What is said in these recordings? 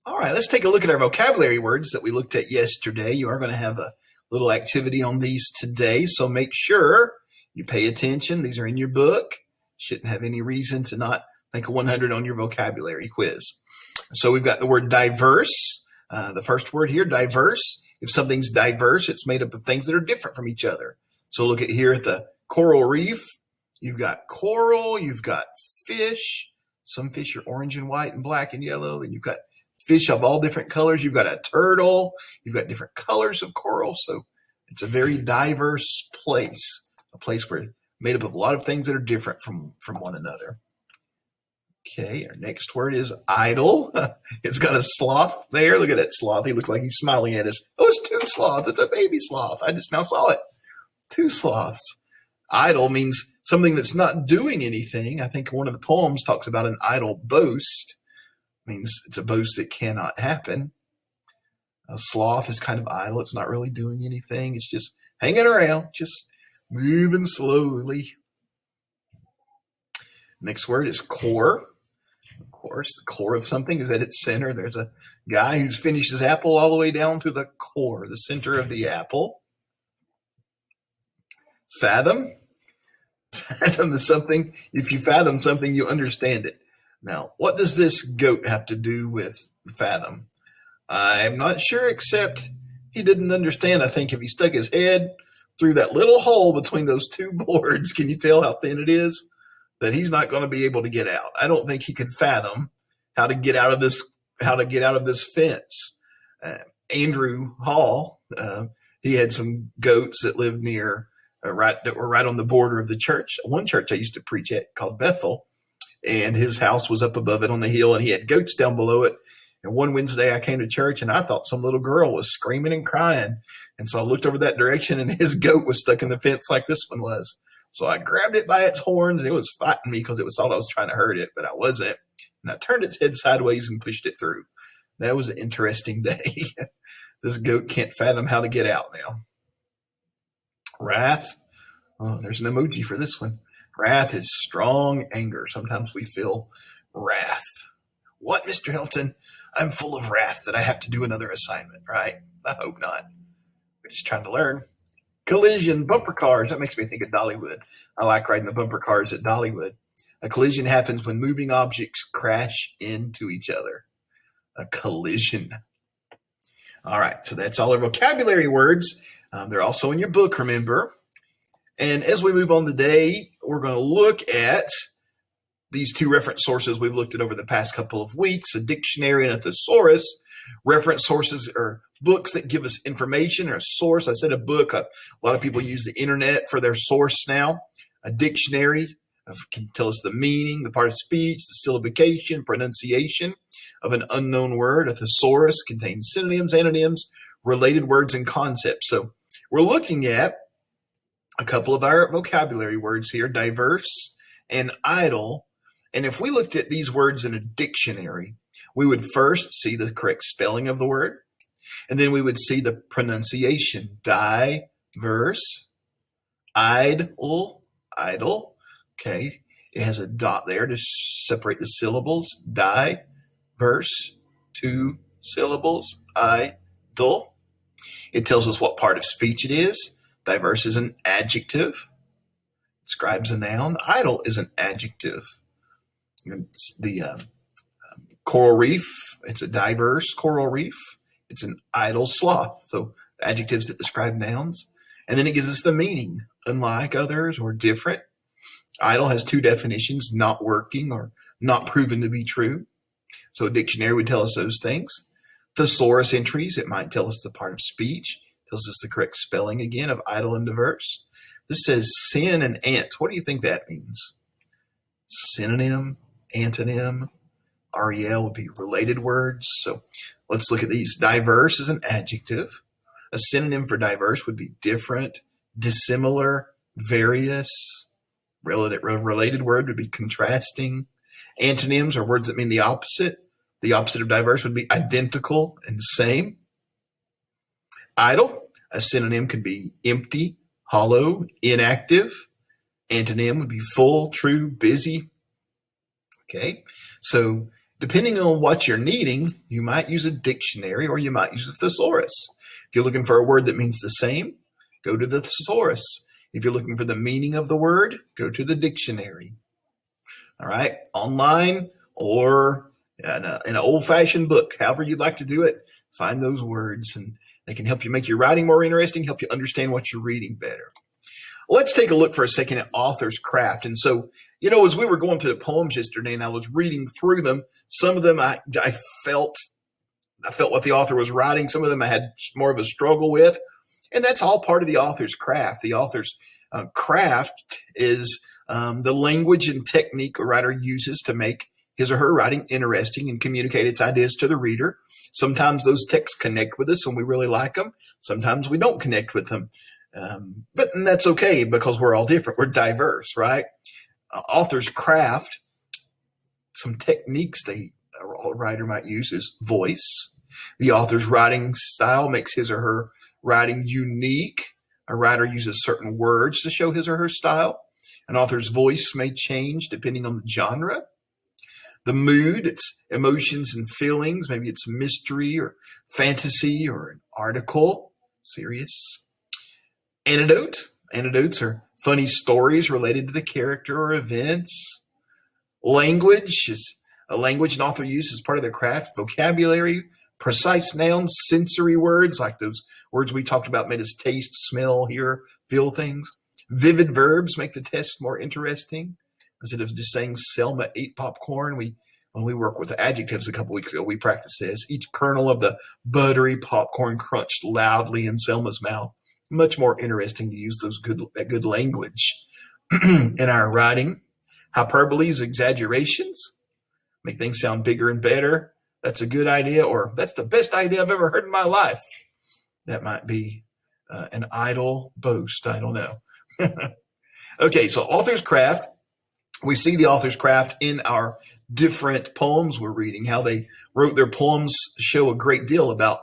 All right, let's take a look at our vocabulary words that we looked at yesterday. You are going to have a little activity on these today, so make sure you pay attention. These are in your book. Shouldn't have any reason to not make a 100 on your vocabulary quiz. So we've got the word diverse. The first word here, diverse. If something's diverse, it's made up of things that are different from each other. So look at here at the coral reef. You've got coral, you've got fish. Some fish are orange and white and black and yellow. Then you've got fish of all different colors. You've got a turtle. You've got different colors of coral. So it's a very diverse place, a place where made up of a lot of things that are different from one another. Okay, our next word is idle. It's got a sloth there. Look at that sloth. He looks like he's smiling at us. Oh, it's two sloths. It's a baby sloth. I just now saw it. Two sloths. Idle means something that's not doing anything. I think one of the poems talks about an idle boast. Means it's a boast that cannot happen. A sloth is kind of idle. It's not really doing anything. It's just hanging around, just moving slowly. Next word is core. Of course, the core of something is at its center. There's a guy who's finished his apple all the way down to the core, the center of the apple. Fathom. Fathom is something, if you fathom something, you understand it. Now, what does this goat have to do with fathom? I'm not sure, except he didn't understand. I think if he stuck his head through that little hole between those two boards, can you tell how thin it is? That he's not going to be able to get out. I don't think he could fathom how to get out of this fence. Andrew Hall, he had some goats that lived near that were right on the border of the church. One church I used to preach at called Bethel. And his house was up above it on the hill, and he had goats down below it. And one Wednesday I came to church, and I thought some little girl was screaming and crying. And so I looked over that direction, and his goat was stuck in the fence like this one was. So I grabbed it by its horns, and it was fighting me because it thought I was trying to hurt it, but I wasn't. And I turned its head sideways and pushed it through. That was an interesting day. This goat can't fathom how to get out now. Wrath. Oh, there's an emoji for this one. Wrath is strong anger. Sometimes we feel wrath. What, Mr. Hilton? I'm full of wrath that I have to do another assignment, right? I hope not. We're just trying to learn. Collision, bumper cars. That makes me think of Dollywood. I like riding the bumper cars at Dollywood. A collision happens when moving objects crash into each other. A collision. All right, so that's all our vocabulary words. They're also in your book, remember. And as we move on today, we're going to look at these two reference sources we've looked at over the past couple of weeks, a dictionary and a thesaurus. Reference sources are books that give us information, or a source. I said a book. A lot of people use the internet for their source now. A dictionary can tell us the meaning, the part of speech, the syllabication, pronunciation of an unknown word. A thesaurus contains synonyms, antonyms, related words, and concepts. So we're looking at a couple of our vocabulary words here, diverse and idle. And if we looked at these words in a dictionary, we would first see the correct spelling of the word, and then we would see the pronunciation. Diverse, idle. Okay, it has a dot there to separate the syllables. Diverse, 2 syllables, idle. It tells us what part of speech it is. Diverse is an adjective, describes a noun. Idle is an adjective. The coral reef, it's a diverse coral reef. It's an idle sloth. So adjectives that describe nouns. And then it gives us the meaning, unlike others or different. Idle has 2 definitions, not working or not proven to be true. So a dictionary would tell us those things. Thesaurus entries, it might tell us the part of speech. Tells us the correct spelling again of idle and diverse. This says sin and ant. What do you think that means? Synonym, antonym, REL would be related words. So let's look at these. Diverse is an adjective. A synonym for diverse would be different, dissimilar, various. Related word would be contrasting. Antonyms are words that mean the opposite. The opposite of diverse would be identical and same. Idle, a synonym could be empty, hollow, inactive. Antonym would be full, true, busy. Okay, so Depending on what you're needing, you might use a dictionary or you might use a thesaurus. If you're looking for a word that means the same, go to the thesaurus. If you're looking for the meaning of the word, go to the dictionary. All right, online or in an old-fashioned book, however you'd like to do it, find those words and they can help you make your writing more interesting, help you understand what you're reading better. Let's take a look for a second at author's craft. And so, as we were going through the poems yesterday and I was reading through them, some of them I felt what the author was writing. Some of them I had more of a struggle with. And that's all part of the author's craft. The author's craft is the language and technique a writer uses to make his or her writing interesting and communicate its ideas to the reader. Sometimes those texts connect with us and we really like them. Sometimes we don't connect with them. But that's okay because we're all different. We're diverse, right? Author's craft, some techniques a writer might use is voice. The author's writing style makes his or her writing unique. A writer uses certain words to show his or her style. An author's voice may change depending on the genre. The mood, its emotions and feelings, maybe it's mystery or fantasy or an article, serious. Anecdotes are funny stories related to the character or events. Language is a language an author uses as part of their craft. Vocabulary, precise nouns, sensory words, like those words we talked about made us taste, smell, hear, feel things. Vivid verbs make the test more interesting. Instead of just saying Selma ate popcorn, when we work with adjectives a couple weeks ago, we practiced this. Each kernel of the buttery popcorn crunched loudly in Selma's mouth. Much more interesting to use that good language in our writing. Hyperboles, exaggerations, make things sound bigger and better. That's a good idea, or that's the best idea I've ever heard in my life. That might be an idle boast. I don't know. Okay, so author's craft. We see the author's craft in our different poems we're reading. How they wrote their poems show a great deal about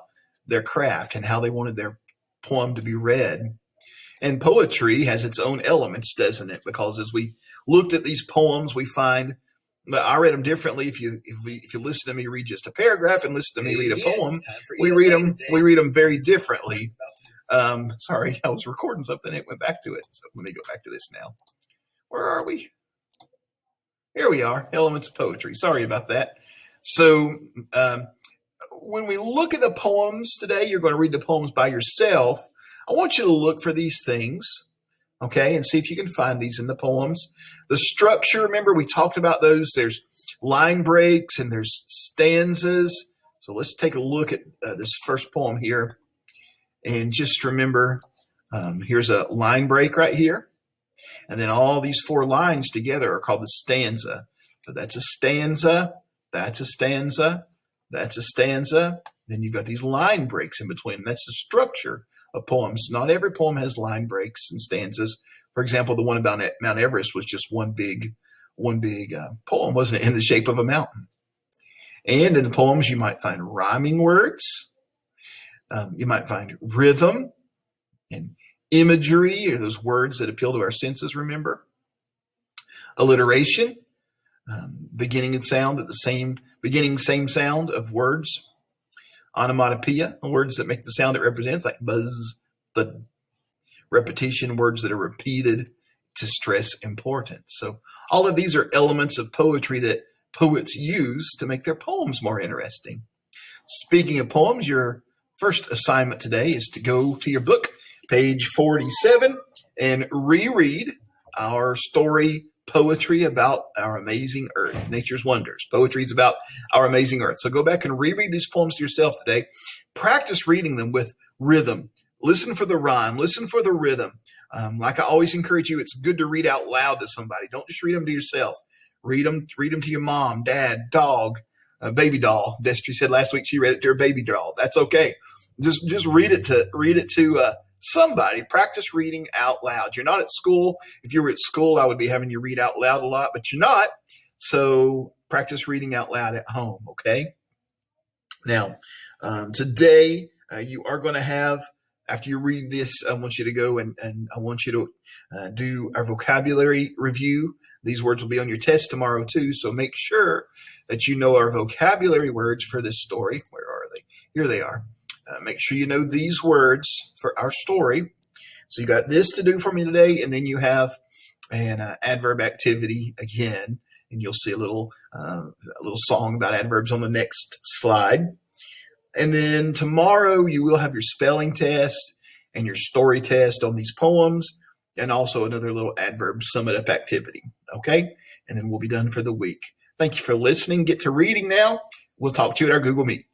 their craft and how they wanted their poem to be read. And poetry has its own elements, doesn't it? Because as we looked at these poems, we find that I read them differently. If you listen to me read just a paragraph and listen to me read a poem, we read them very differently. Sorry, I was recording something. It went back to it. So let me go back to this now. Where are we? Here we are. Elements of poetry. Sorry about that. So when we look at the poems today, you're going to read the poems by yourself. I want you to look for these things, okay, and see if you can find these in the poems. The structure, remember we talked about those. There's line breaks and there's stanzas. So let's take a look at this first poem here. And just remember, here's a line break right here. And then all these four lines together are called the stanza. So that's a stanza, that's a stanza, that's a stanza. Then you've got these line breaks in between. That's the structure of poems. Not every poem has line breaks and stanzas. For example, the one about Mount Everest was just one big poem, wasn't it, in the shape of a mountain. And in the poems, you might find rhyming words. You might find rhythm and imagery, or those words that appeal to our senses, remember. Alliteration, beginning and sound at the same sound of words. Onomatopoeia, words that make the sound it represents, like buzz, thud. Repetition, words that are repeated to stress importance. So all of these are elements of poetry that poets use to make their poems more interesting. Speaking of poems, your first assignment today is to go to your book, page 47, and reread our story, Poetry About Our Amazing Earth, Nature's Wonders. Poetry is about our amazing earth. So go back and reread these poems to yourself today. Practice reading them with rhythm. Listen for the rhyme. Listen for the rhythm. Like I always encourage you, it's good to read out loud to somebody. Don't just read them to yourself. Read them to your mom, dad, dog, baby doll. Destry said last week she read it to her baby doll. That's okay. Just read it to somebody. Practice reading out loud. You're not at school. If you were at school, I would be having you read out loud a lot, but you're not. So practice reading out loud at home, okay? Now, today you are going to have, after you read this, I want you to go and I want you to do a vocabulary review. These words will be on your test tomorrow too, so make sure that you know our vocabulary words for this story. Where are they? Here they are. Make sure you know these words for our story. So you got this to do for me today, and then you have an adverb activity again, and you'll see a little song about adverbs on the next slide. And then tomorrow you will have your spelling test and your story test on these poems, and also another little adverb sum it up activity. Okay? And then we'll be done for the week. Thank you for listening. Get to reading now. We'll talk to you at our Google Meet.